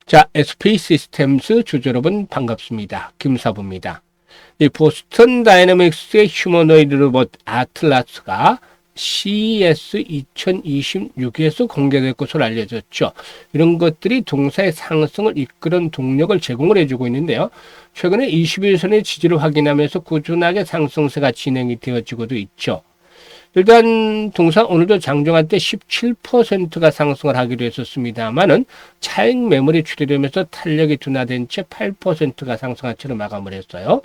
자, SP 시스템스 주주 여러분 반갑습니다. 김사부입니다. 이 보스턴 다이내믹스의 휴머노이드 로봇 아틀라스가 CES 2026에서 공개될 것으로 알려졌죠. 이런 것들이 동사의 상승을 이끄는 동력을 제공을 해주고 있는데요. 최근에 21선의 지지를 확인하면서 꾸준하게 상승세가 진행이 되어지고도 있죠. 일단 동사 오늘도 장중한 때 17%가 상승을 하기로 했었습니다만은 차익 매물이 출현되면서 탄력이 둔화된 채 8%가 상승한 채로 마감을 했어요.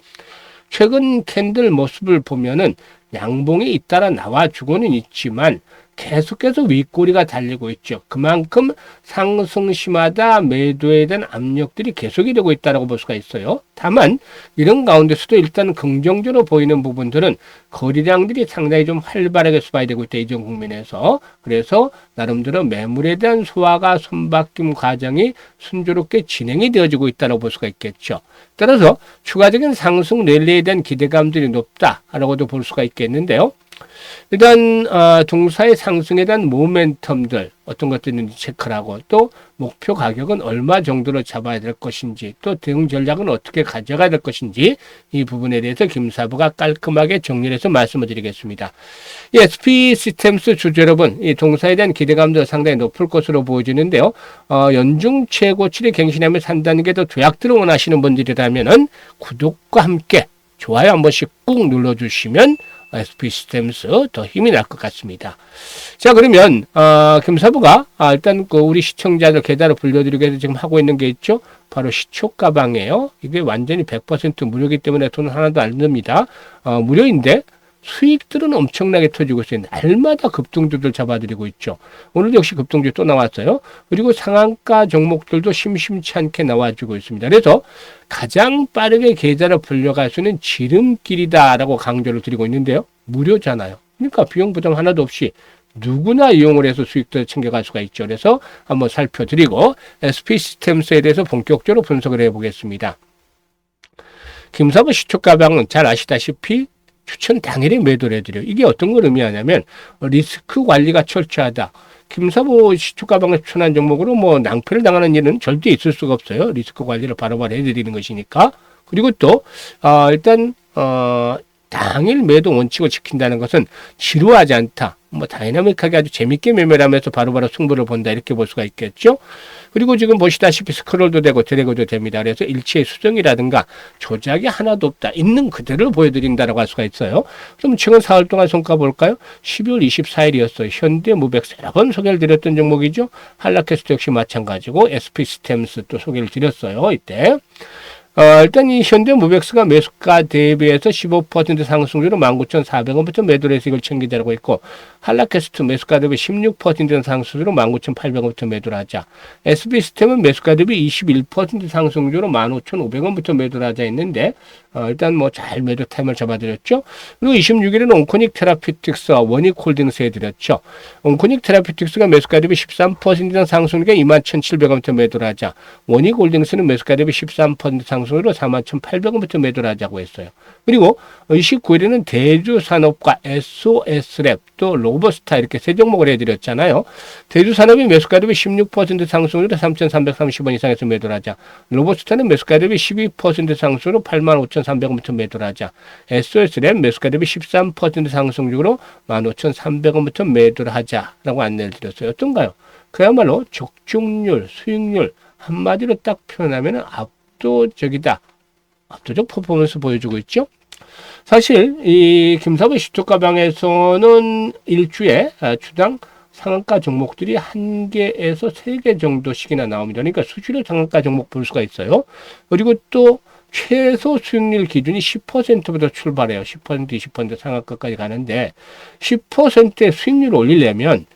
최근 캔들 모습을 보면은 양봉이 잇따라 나와주고는 있지만 계속해서 윗꼬리가 달리고 있죠. 그만큼 상승시마다 매도에 대한 압력들이 계속이 되고 있다고 볼 수가 있어요. 다만 이런 가운데서도 일단 긍정적으로 보이는 부분들은 거래량들이 상당히 좀 활발하게 수반이 되고 있다. 이전 국면에서. 그래서 나름대로 매물에 대한 소화가 손바뀜 과정이 순조롭게 진행이 되어지고 있다고 볼 수가 있겠죠. 따라서 추가적인 상승 랠리에 대한 기대감들이 높다라고도 볼 수가 있겠는데요. 일단 동사의 상승에 대한 모멘텀들 어떤 것들이 있는지 체크를 하고 또 목표 가격은 얼마 정도로 잡아야 될 것인지 또 대응 전략은 어떻게 가져가야 될 것인지 이 부분에 대해서 김사부가 깔끔하게 정리를 해서 말씀을 드리겠습니다. 이 SP 시스템스 주주 여러분, 이 동사에 대한 기대감도 상당히 높을 것으로 보여지는데요. 연중 최고치를 갱신하며 산다는 게 더 도약들을 원하시는 분들이라면은 구독과 함께 좋아요 한 번씩 꾹 눌러주시면 SP 시스템스 더 힘이 날 것 같습니다. 자, 그러면 김사부가 일단 우리 시청자들 계좌로 불려드리기 위해서 지금 하고 있는 게 있죠. 바로 시초가방이에요. 이게 완전히 100% 무료이기 때문에 돈 하나도 안 듭니다. 무료인데 수익들은 엄청나게 터지고 있어요. 날마다 급등주들 잡아드리고 있죠. 오늘도 역시 급등주 또 나왔어요. 그리고 상한가 종목들도 심심치 않게 나와주고 있습니다. 그래서 가장 빠르게 계좌를 불려갈 수 있는 지름길이다라고 강조를 드리고 있는데요. 무료잖아요. 그러니까 비용 부담 하나도 없이 누구나 이용을 해서 수익들을 챙겨갈 수가 있죠. 그래서 한번 살펴드리고 SP 시스템스에 대해서 본격적으로 분석을 해보겠습니다. 김사부 시초가방은 잘 아시다시피 추천 당일에 매도를 해드려요. 이게 어떤 걸 의미하냐면 리스크 관리가 철저하다. 김사부 시초가방을 추천한 종목으로 뭐 낭패를 당하는 일은 절대 있을 수가 없어요. 리스크 관리를 바로바로 해드리는 것이니까. 그리고 또 일단 당일 매도 원칙을 지킨다는 것은 지루하지 않다. 뭐 다이나믹하게 아주 재밌게 매매를 하면서 바로바로 승부를 본다. 이렇게 볼 수가 있겠죠. 그리고 지금 보시다시피 스크롤도 되고 드래그도 됩니다. 그래서 일체의 수정이라든가 조작이 하나도 없다. 있는 그대로 보여드린다라고 할 수가 있어요. 그럼 최근 4월 동안 성과 볼까요? 12월 24일이었어요. 현대무백스 여러 번 소개를 드렸던 종목이죠. 한라캐스트 역시 마찬가지고 SP 시스템스 또 소개를 드렸어요. 이때. 일단 이 현대무백스가 매수가 대비해서 15% 상승률로 19,400원부터 매도를 해서 이걸 챙기자라고 했고, 한라캐스트 매수가 대비 16% 상승률로 19,800원부터 매도를 하자. SB 시스템은 매수가 대비 21% 상승률로 15,500원부터 매도를 하자 했는데, 일단 뭐 잘 매도 타임을 잡아드렸죠. 그리고 26일에는 온코닉 테라피틱스와 원익홀딩스 해드렸죠. 온코닉 테라피틱스가 매수가 대비 13% 상승률로 21,700원부터 매도를 하자. 원익홀딩스는 매수가 대비 13% 상승률로 41,800원부터 매도를 하자고 했어요. 그리고 29일에는 대주산업과 SOS랩 또 로버스타 이렇게 세 종목을 해드렸잖아요. 대주산업이 매수가 대비 16% 상승률로 3,330원 이상에서 매도를 하자. 로버스타는 매수가 대비 12% 상승으로 85,300원부터 매도를 하자. SOS랩 매수가 대비 13% 상승률로 15,300원부터 매도를 하자라고 안내를 드렸어요. 어떤가요? 그야말로 적중률, 수익률 한마디로 딱 표현하면 압도적이다. 압도적 퍼포먼스 보여주고 있죠. 사실 이 김사부 시초가방에서는 일주에 주당 상한가 종목들이 1개에서 3개 정도씩이나 나옵니다. 그러니까 수시로 상한가 종목 볼 수가 있어요. 그리고 또 최소 수익률 기준이 10%부터 출발해요. 10%, 20% 상한가까지 가는데 10%의 수익률을 올리려면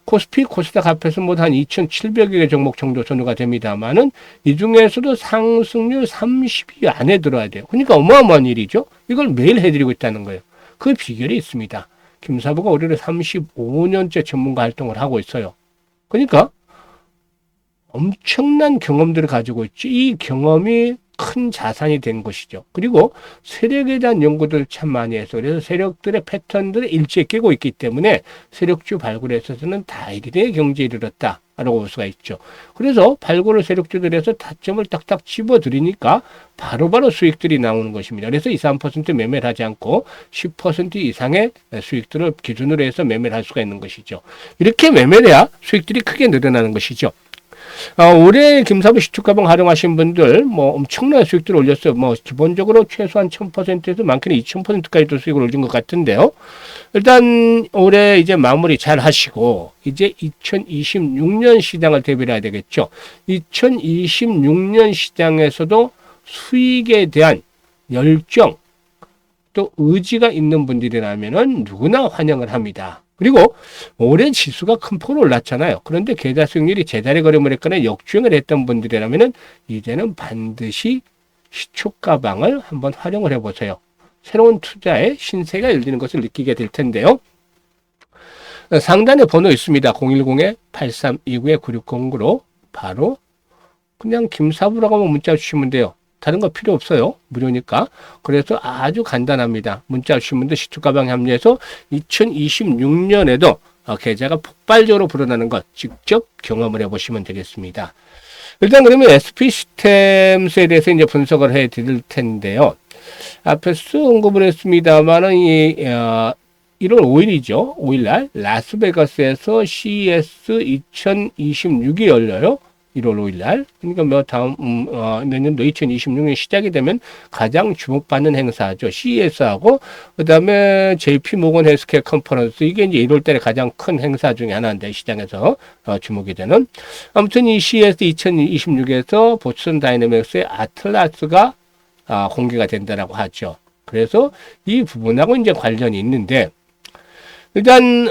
코스피, 코스닥 합해서 뭐 한 2,700여 개 종목 정도 전후가 됩니다만은 이 중에서도 상승률 30위 안에 들어야 돼요. 그러니까 어마어마한 일이죠. 이걸 매일 해드리고 있다는 거예요. 그 비결이 있습니다. 김사부가 올해 35년째 전문가 활동을 하고 있어요. 그러니까 엄청난 경험들을 가지고 있지. 이 경험이 큰 자산이 된 것이죠. 그리고 세력에 대한 연구들을 참 많이 해서 그래서 세력들의 패턴들을 일제히 깨고 있기 때문에 세력주 발굴에 있어서는 다일의 경지에 이르렀다. 라고 볼 수가 있죠. 그래서 발굴을 세력주들에서 타점을 딱딱 집어들이니까 바로바로 수익들이 나오는 것입니다. 그래서 2, 3% 매매를 하지 않고 10% 이상의 수익들을 기준으로 해서 매매를 할 수가 있는 것이죠. 이렇게 매매를 해야 수익들이 크게 늘어나는 것이죠. 올해 김사부 시초가방 활용하신 분들 엄청난 수익들을 올렸어요. 기본적으로 최소한 1000%에서 많게는 2000%까지도 수익을 올린 것 같은데요. 일단 올해 이제 마무리 잘 하시고 이제 2026년 시장을 대비해야 되겠죠. 2026년 시장에서도 수익에 대한 열정 또 의지가 있는 분들이라면은 누구나 환영을 합니다. 그리고 올해 지수가 큰 폭으로 올랐잖아요. 그런데 계좌 수익률이 제자리 걸음을 했거나 역주행을 했던 분들이라면은 이제는 반드시 시초가방을 한번 활용을 해보세요. 새로운 투자의 신세가 열리는 것을 느끼게 될 텐데요. 상단에 번호 있습니다. 010-8329-9609로 바로 그냥 김사부라고 하면 문자 주시면 돼요. 다른 거 필요 없어요. 무료니까. 그래서 아주 간단합니다. 문자 주시면 돼. 시초가방 합류해서 2026년에도 계좌가 폭발적으로 불어나는 것 직접 경험을 해보시면 되겠습니다. 일단 그러면 SP 시스템스에 대해서 이제 분석을 해 드릴 텐데요. 앞에서 언급을 했습니다만은 1월 5일이죠. 5일날 라스베가스에서 CES 2026이 열려요. 1월 5일날. 그러니까 내년도 2026년 시작이 되면 가장 주목받는 행사죠. CES하고 그다음에 JP 모건 헬스케어 컨퍼런스 이게 이제 1월 달에 가장 큰 행사 중에 하나인데 시장에서 주목이 되는. 아무튼 이 CES 2026에서 보스턴 다이내믹스의 아틀라스가 공개가 된다라고 하죠. 그래서 이 부분하고 이제 관련이 있는데 일단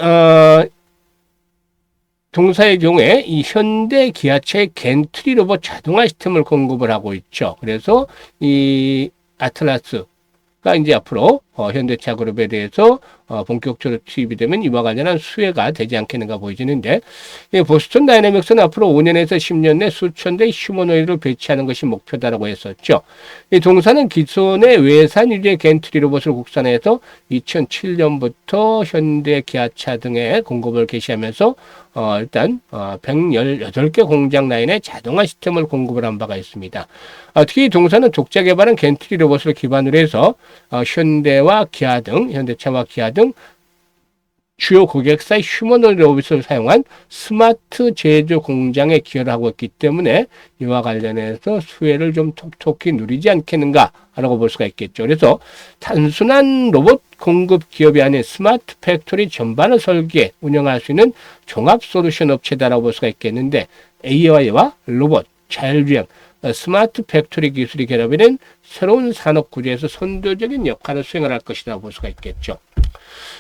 동사의 경우에 이 현대 기아차의 겐트리 로봇 자동화 시스템을 공급을 하고 있죠. 그래서 이 아틀라스가 이제 앞으로 현대차 그룹에 대해서 본격적으로 투입이 되면 이와 관련한 수혜가 되지 않겠는가 보여지는데 보스턴 다이내믹스는 앞으로 5년에서 10년 내 수천 대의 휴머노이드를 배치하는 것이 목표다라고 했었죠. 이 동사는 기존의 외산 유지의 겐트리 로봇을 국산해서 2007년부터 현대 기아차 등의 공급을 개시하면서 일단 118개 공장 라인에 자동화 시스템을 공급을 한 바가 있습니다. 특히 동사는 독자 개발한 겐트리 로봇을 기반으로 해서 현대와 기아 등 현대차와 기아 등 주요 고객사의 휴머노이드 로봇을 사용한 스마트 제조 공장에 기여를 하고 있기 때문에 이와 관련해서 수혜를 좀 톡톡히 누리지 않겠는가라고 볼 수가 있겠죠. 그래서 단순한 로봇 공급 기업이 아닌 스마트 팩토리 전반을 설계, 운영할 수 있는 종합 솔루션 업체다라고 볼 수가 있겠는데 AI와 로봇, 자율주행, 스마트 팩토리 기술이 결합되는 새로운 산업 구조에서 선도적인 역할을 수행을 할 것이라고 볼 수가 있겠죠.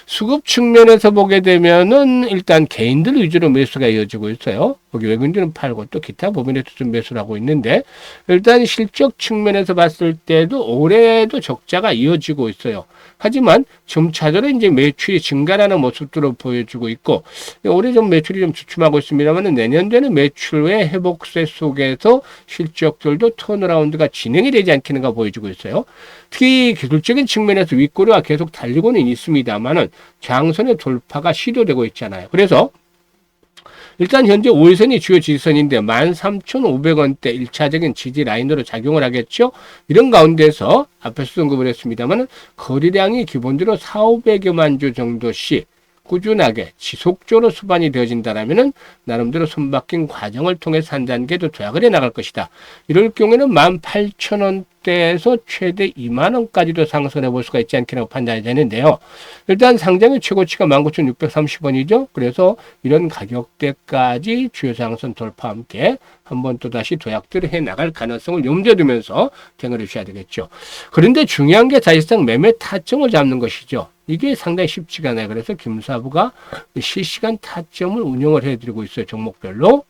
수급 측면에서 보게 되면은 일단 개인들 위주로 매수가 이어지고 있어요. 여기 외국인들은 팔고 또 기타 법인에도 좀 매수를 하고 있는데 일단 실적 측면에서 봤을 때도 올해도 적자가 이어지고 있어요. 하지만 점차적으로 이제 매출이 증가하는 모습들을 보여주고 있고 올해 좀 매출이 좀 주춤하고 있습니다만 내년도에는 매출 외 회복세 속에서 실적들도 턴어라운드가 진행이 되지 않겠는가 보여주고 있어요. 특히 기술적인 측면에서 윗꼬리가 계속 달리고는 있습니다만은 장선의 돌파가 시도되고 있잖아요. 그래서 일단 현재 5일선이 주요 지지선인데 13,500원대 1차적인 지지 라인으로 작용을 하겠죠. 이런 가운데서 앞에서 언급을 했습니다만 거래량이 기본적으로 4,500여만 주 정도씩 꾸준하게 지속적으로 수반이 되어진다면 나름대로 손바뀐 과정을 통해서 한 단계 더 도약을 해나갈 것이다. 이럴 경우에는 18,000원대에서 최대 20,000원까지도 상승해 볼 수가 있지 않겠냐고 판단이 되는데요. 일단 상장의 최고치가 19,630원이죠. 그래서 이런 가격대까지 주요 상승 돌파와 함께 한번 또다시 도약들을 해나갈 가능성을 염두에 두면서 대응을 해주셔야 되겠죠. 그런데 중요한 게 사실상 매매 타점을 잡는 것이죠. 이게 상당히 쉽지가 않아요. 그래서 김사부가 실시간 타점을 운영을 해드리고 있어요. 종목별로.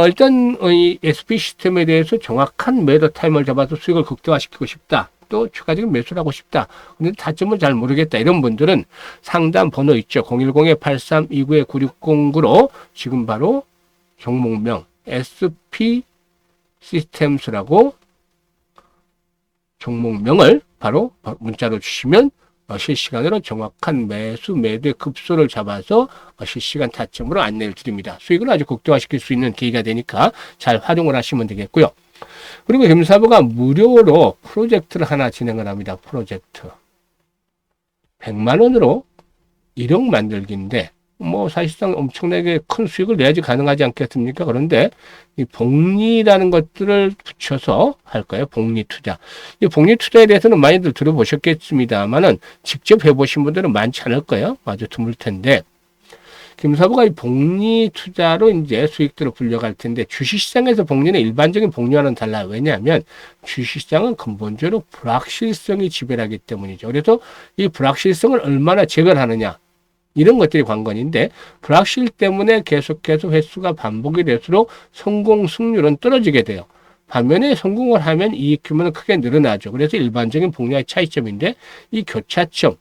일단 이 SP 시스템에 대해서 정확한 매도 타임을 잡아서 수익을 극대화시키고 싶다. 또 추가적인 매수를 하고 싶다. 근데 타점을 잘 모르겠다. 이런 분들은 상담 번호 있죠. 010-8329-9609로 지금 바로 종목명 SP 시스템스라고 종목명을 바로 문자로 주시면 실시간으로 정확한 매수, 매도의 급소를 잡아서 실시간 타점으로 안내를 드립니다. 수익을 아주 극대화시킬 수 있는 계기가 되니까 잘 활용을 하시면 되겠고요. 그리고 김사부가 무료로 프로젝트를 하나 진행을 합니다. 프로젝트. 100만 원으로 1억 만들기인데 뭐 사실상 엄청나게 큰 수익을 내야지 가능하지 않겠습니까? 그런데 이 복리라는 것들을 붙여서 할 거예요. 복리 투자. 이 복리 투자에 대해서는 많이들 들어보셨겠습니다만은 직접 해보신 분들은 많지 않을 거예요. 아주 드물 텐데 김사부가 이 복리 투자로 이제 수익들을 불려갈 텐데 주식시장에서 복리는 일반적인 복리와는 달라요. 왜냐하면 주식시장은 근본적으로 불확실성이 지배하기 때문이죠. 그래서 이 불확실성을 얼마나 제거를 하느냐. 이런 것들이 관건인데 불확실 때문에 계속해서 횟수가 반복이 될수록 성공 승률은 떨어지게 돼요. 반면에 성공을 하면 이익 규모는 크게 늘어나죠. 그래서 일반적인 복리와의 차이점인데 이 교차점을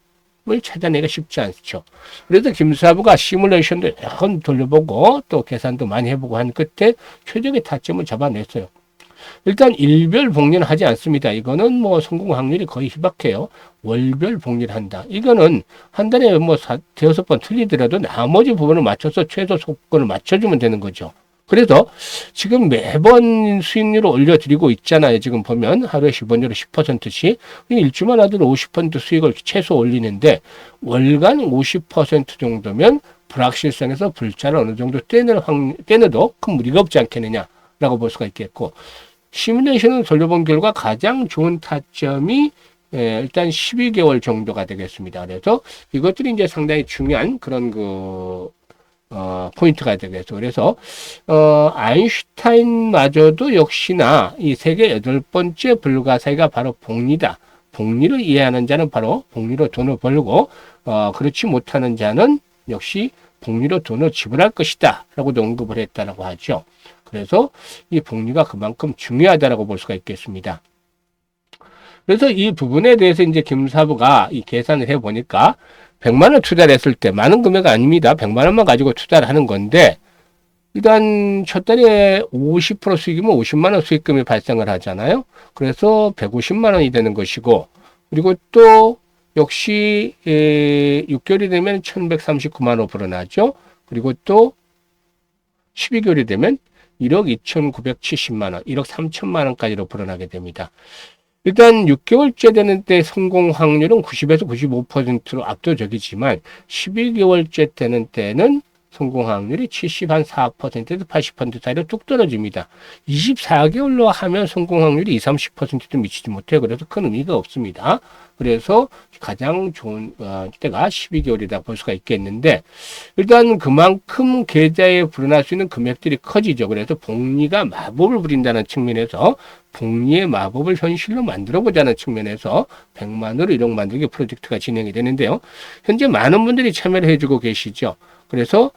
찾아내기가 쉽지 않죠. 그래서 김사부가 시뮬레이션도 여러 번 돌려보고 또 계산도 많이 해보고 한 끝에 최적의 타점을 잡아냈어요. 일단 일별 복리는 하지 않습니다. 이거는 뭐 성공 확률이 거의 희박해요. 월별 복리를 한다. 이거는 한 달에 뭐 대여섯 번 틀리더라도 나머지 부분을 맞춰서 최소 속건을 맞춰주면 되는 거죠. 그래서 지금 매번 수익률을 올려드리고 있잖아요. 지금 보면 하루에 10원으로 10%씩 일주만 하더라도 50% 수익을 최소 올리는데 월간 50% 정도면 불확실성에서 불자를 어느 정도 떼내도 큰 무리가 없지 않겠느냐라고 볼 수가 있겠고 시뮬레이션을 돌려본 결과 가장 좋은 타점이 일단 12개월 정도가 되겠습니다. 그래서 이것들이 이제 상당히 중요한 그런 포인트가 되겠죠. 그래서 아인슈타인마저도 역시나 이 세계 8번째 불가사의가 바로 복리다. 복리를 이해하는 자는 바로 복리로 돈을 벌고 그렇지 못하는 자는 역시 복리로 돈을 지불할 것이다 라고도 언급을 했다라고 하죠. 그래서 이 복리가 그만큼 중요하다라고 볼 수가 있겠습니다. 그래서 이 부분에 대해서 이제 김사부가 이 계산을 해 보니까 100만 원 투자를 했을 때 많은 금액은 아닙니다. 100만 원만 가지고 투자를 하는 건데 일단 첫 달에 50% 수익이면 50만 원 수익금이 발생을 하잖아요. 그래서 150만 원이 되는 것이고 그리고 또 역시 6개월이 되면 1139만 원 불어나죠. 그리고 또 12개월이 되면 1억 2,970만 원, 1억 3천만 원까지로 불어나게 됩니다. 일단 6개월째 되는 때 성공 확률은 90에서 95%로 압도적이지만 12개월째 되는 때는 성공 확률이 74%에서 80% 사이로 뚝 떨어집니다. 24개월로 하면 성공 확률이 20, 30%도 미치지 못해요. 그래서 큰 의미가 없습니다. 그래서 가장 좋은 때가 12개월이다 볼 수가 있겠는데 일단 그만큼 계좌에 불어날 수 있는 금액들이 커지죠. 그래서 복리가 마법을 부린다는 측면에서 복리의 마법을 현실로 만들어 보자는 측면에서 100만으로 1억 만들기 프로젝트가 진행이 되는데요. 현재 많은 분들이 참여를 해주고 계시죠. 그래서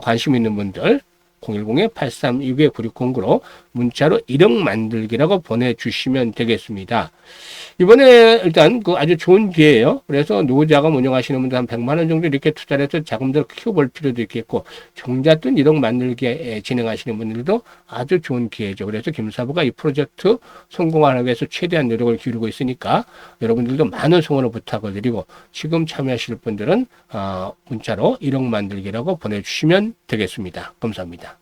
관심 있는 분들 010-832-9609로 문자로 1억 만들기라고 보내주시면 되겠습니다. 이번에 일단 아주 좋은 기회예요. 그래서 노후자금 운영하시는 분들 한 100만 원 정도 이렇게 투자를 해서 자금들을 키워볼 필요도 있겠고 종잣돈 1억 만들기 진행하시는 분들도 아주 좋은 기회죠. 그래서 김사부가 이 프로젝트 성공하기 위해서 최대한 노력을 기울이고 있으니까 여러분들도 많은 성원을 부탁을 드리고 지금 참여하실 분들은 문자로 1억 만들기라고 보내주시면 되겠습니다. 감사합니다.